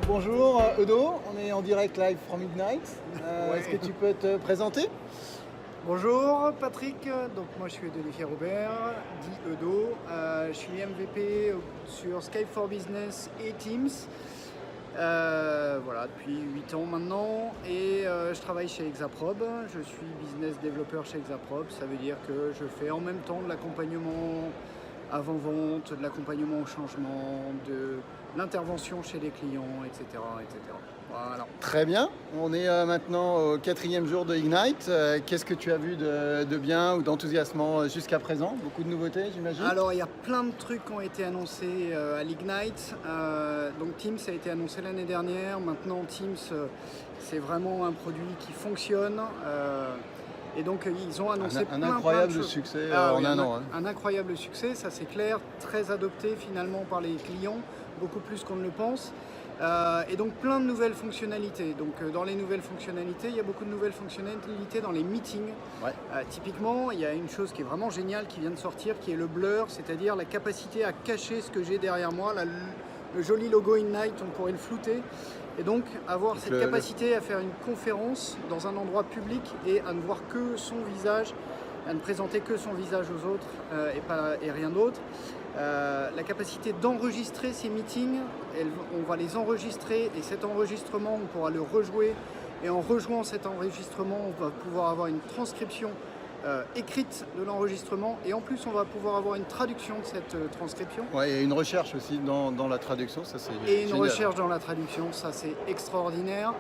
Bonjour Eudo, on est en direct live from Ignite. Ouais. Est-ce que tu peux te présenter? Bonjour Patrick, donc moi je suis Olivier Robert, dit Eudo. Je suis MVP sur Skype for Business et Teams. Voilà, depuis 8 ans maintenant et je travaille chez Exaprobe. Je suis business développeur chez Exaprobe. Ça veut dire que je fais en même temps de l'accompagnement avant-vente, de l'accompagnement au changement, de l'intervention chez les clients, etc. etc. Voilà. Très bien, on est maintenant au 4e jour de Ignite. Qu'est-ce que tu as vu de bien ou d'enthousiasmant jusqu'à présent? Beaucoup de nouveautés, j'imagine? Alors il y a plein de trucs qui ont été annoncés à l'Ignite. Donc Teams a été annoncé l'année dernière. Maintenant Teams c'est vraiment un produit qui fonctionne. Et donc ils ont annoncé un plein incroyable de choses. succès Oui, en un an. Un incroyable succès, ça c'est clair, très adopté finalement par les clients, beaucoup plus qu'on ne le pense. Et donc plein de nouvelles fonctionnalités. Donc dans les nouvelles fonctionnalités, il y a beaucoup de nouvelles fonctionnalités dans les meetings. Ouais. Typiquement, il y a une chose qui est vraiment géniale qui vient de sortir, qui est le blur, c'est-à-dire la capacité à cacher ce que j'ai derrière moi. Là, le joli logo Ignite, on pourrait le flouter. Et donc avoir cette capacité à faire une conférence dans un endroit public et à ne voir que son visage, à ne présenter que son visage aux autres et rien d'autre. La capacité d'enregistrer ces meetings, on va les enregistrer et cet enregistrement, on pourra le rejouer. Et en rejouant cet enregistrement, on va pouvoir avoir une transcription écrite de l'enregistrement et en plus on va pouvoir avoir une traduction de cette transcription. Ouais, et une recherche aussi dans la traduction, ça c'est Et une génial. recherche dans la traduction, ça c'est extraordinaire.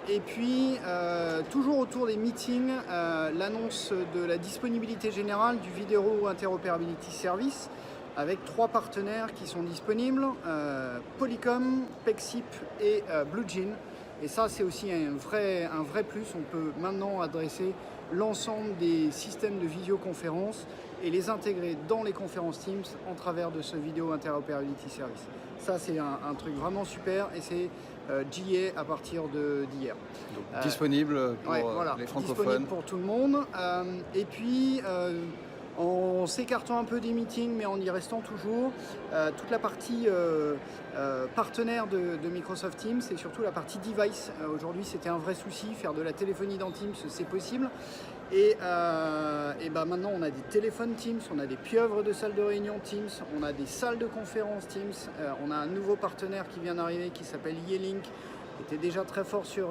Et puis, toujours autour des meetings, l'annonce de la disponibilité générale du Video Interoperability Service avec 3 partenaires qui sont disponibles, Polycom, Pexip et BlueJean. Et ça, c'est aussi un vrai plus. On peut maintenant adresser l'ensemble des systèmes de visioconférence et les intégrer dans les conférences Teams en travers de ce Video Interoperability Service. Ça, c'est un truc vraiment super et c'est GA à partir d'hier. Donc, disponible pour les francophones. Disponible pour tout le monde. Et puis, en s'écartant un peu des meetings, mais en y restant toujours, toute la partie partenaire de Microsoft Teams et surtout la partie device. Aujourd'hui, c'était un vrai souci, faire de la téléphonie dans Teams, c'est possible. Et maintenant, on a des téléphones Teams, on a des pieuvres de salles de réunion Teams, on a des salles de conférence Teams, on a un nouveau partenaire qui vient d'arriver qui s'appelle Yealink, qui était déjà très fort sur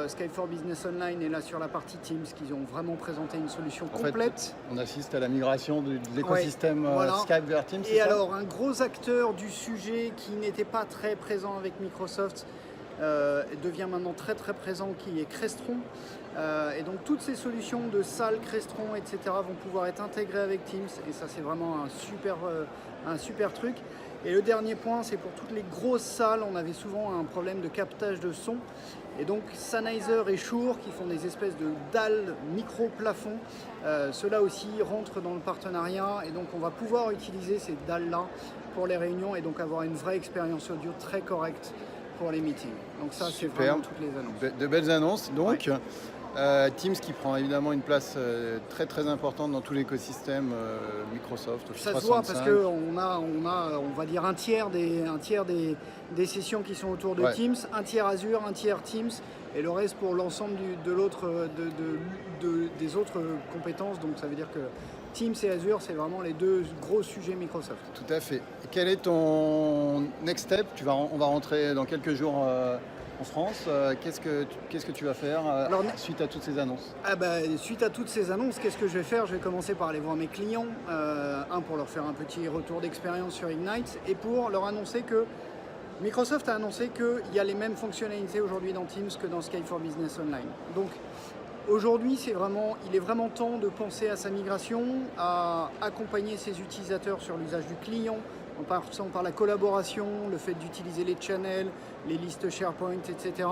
Skype for Business Online et là sur la partie Teams, qu'ils ont vraiment présenté une solution complète. En fait, on assiste à la migration de l'écosystème Skype vers Teams. Et alors, un gros acteur du sujet qui n'était pas très présent avec Microsoft devient maintenant très présent, qui est Crestron. Et donc toutes ces solutions de salles, Crestron, etc. vont pouvoir être intégrées avec Teams et ça c'est vraiment un super truc. Et le dernier point, c'est pour toutes les grosses salles, on avait souvent un problème de captage de son. Et donc Sennheiser et Shure qui font des espèces de dalles micro-plafond, ceux-là aussi rentrent dans le partenariat et donc on va pouvoir utiliser ces dalles-là pour les réunions et donc avoir une vraie expérience audio très correcte pour les meetings. Donc ça c'est vraiment toutes les annonces. De belles annonces donc. Ouais. Teams qui prend évidemment une place très importante dans tout l'écosystème Microsoft. Office Ça 365. se voit parce qu'on on va dire un tiers des sessions qui sont autour de Teams, un tiers Azure, un tiers Teams et le reste pour l'ensemble des autres compétences. Donc ça veut dire que Teams et Azure, c'est vraiment les deux gros sujets Microsoft. Tout à fait. Et quel est ton next step? On va rentrer dans quelques jours en France. Qu'est-ce que tu vas faire suite à toutes ces annonces? Suite à toutes ces annonces, qu'est-ce que je vais faire? Je vais commencer par aller voir mes clients, pour leur faire un petit retour d'expérience sur Ignite et pour leur annoncer que Microsoft a annoncé qu'il y a les mêmes fonctionnalités aujourd'hui dans Teams que dans Skype for Business Online. Donc aujourd'hui, il est vraiment temps de penser à sa migration, à accompagner ses utilisateurs sur l'usage du client, en passant par la collaboration, le fait d'utiliser les channels, les listes SharePoint, etc.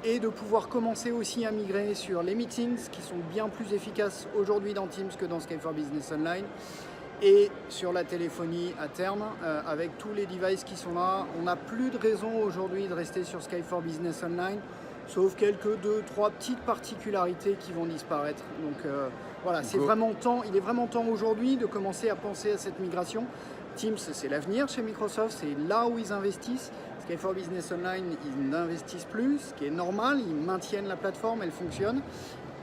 Et de pouvoir commencer aussi à migrer sur les meetings qui sont bien plus efficaces aujourd'hui dans Teams que dans Skype for Business Online. Et sur la téléphonie à terme, avec tous les devices qui sont là, on n'a plus de raison aujourd'hui de rester sur Skype for Business Online, sauf quelques 2-3 petites particularités qui vont disparaître. Donc voilà, il est vraiment temps aujourd'hui de commencer à penser à cette migration. Teams, c'est l'avenir chez Microsoft, c'est là où ils investissent. Skype for Business Online, ils n'investissent plus, ce qui est normal, ils maintiennent la plateforme, elle fonctionne,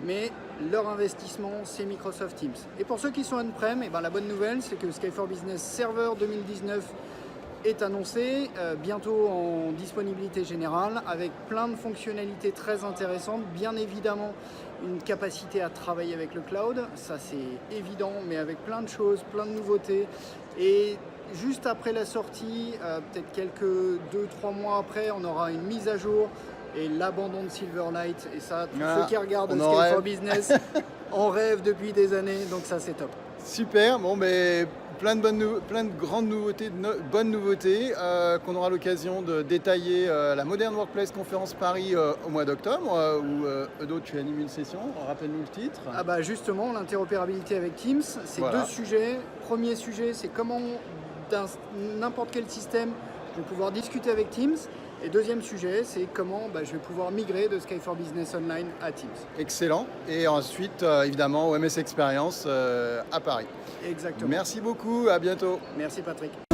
mais leur investissement, c'est Microsoft Teams. Et pour ceux qui sont on-prem, la bonne nouvelle, c'est que Skype for Business Server 2019 est annoncé, bientôt en disponibilité générale, avec plein de fonctionnalités très intéressantes, bien évidemment une capacité à travailler avec le cloud, ça c'est évident, mais avec plein de choses, plein de nouveautés. Et juste après la sortie, peut-être quelques 2-3 mois après, on aura une mise à jour et l'abandon de Silverlight. Et ça, tous ceux qui regardent Skype for Business en rêvent depuis des années, donc ça c'est top. Super, bon mais plein de grandes nouveautés, bonnes nouveautés qu'on aura l'occasion de détailler la Modern Workplace Conférence Paris au mois d'octobre où Eudo, tu animes une session, rappelle-nous le titre. Justement, l'interopérabilité avec Teams, c'est deux sujets. Premier sujet, c'est comment dans n'importe quel système je vais pouvoir discuter avec Teams. Et deuxième sujet, c'est comment je vais pouvoir migrer de Skype for Business Online à Teams. Excellent. Et ensuite, évidemment, OMS Experience à Paris. Exactement. Merci beaucoup, à bientôt. Merci Patrick.